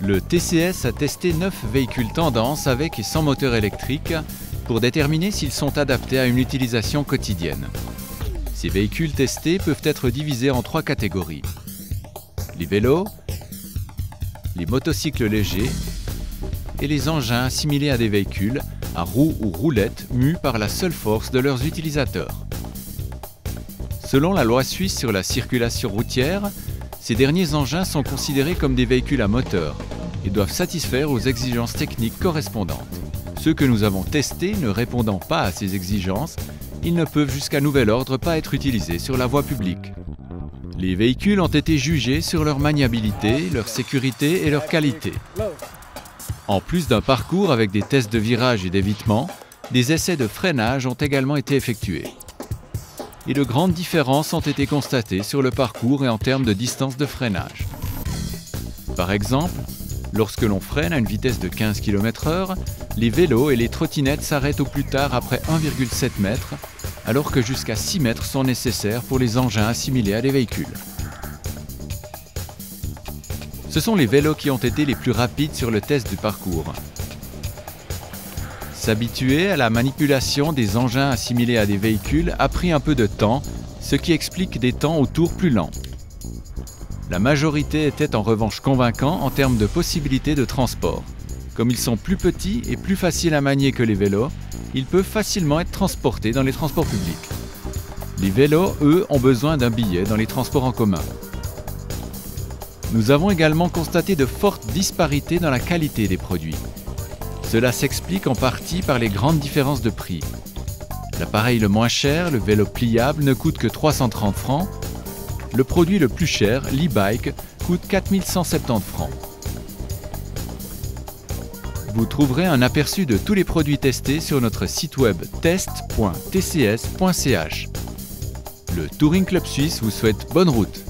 Le TCS a testé 9 véhicules tendance avec et sans moteur électrique pour déterminer s'ils sont adaptés à une utilisation quotidienne. Ces véhicules testés peuvent être divisés en 3 catégories. Les vélos, les motocycles légers et les engins assimilés à des véhicules à roues ou roulettes mus par la seule force de leurs utilisateurs. Selon la loi suisse sur la circulation routière, ces derniers engins sont considérés comme des véhicules à moteur et doivent satisfaire aux exigences techniques correspondantes. Ceux que nous avons testés ne répondant pas à ces exigences, ils ne peuvent jusqu'à nouvel ordre pas être utilisés sur la voie publique. Les véhicules ont été jugés sur leur maniabilité, leur sécurité et leur qualité. En plus d'un parcours avec des tests de virage et d'évitement, des essais de freinage ont également été effectués. Et de grandes différences ont été constatées sur le parcours et en termes de distance de freinage. Par exemple, lorsque l'on freine à une vitesse de 15 km/h, les vélos et les trottinettes s'arrêtent au plus tard après 1,7 m, alors que jusqu'à 6 mètres sont nécessaires pour les engins assimilés à des véhicules. Ce sont les vélos qui ont été les plus rapides sur le test du parcours. S'habituer à la manipulation des engins assimilés à des véhicules a pris un peu de temps, ce qui explique des temps au tour plus lents. La majorité était en revanche convaincant en termes de possibilités de transport. Comme ils sont plus petits et plus faciles à manier que les vélos, ils peuvent facilement être transportés dans les transports publics. Les vélos, eux, ont besoin d'un billet dans les transports en commun. Nous avons également constaté de fortes disparités dans la qualité des produits. Cela s'explique en partie par les grandes différences de prix. L'appareil le moins cher, le vélo pliable, ne coûte que 330 francs. Le produit le plus cher, l'e-bike, coûte 4170 francs. Vous trouverez un aperçu de tous les produits testés sur notre site web test.tcs.ch. Le Touring Club Suisse vous souhaite bonne route.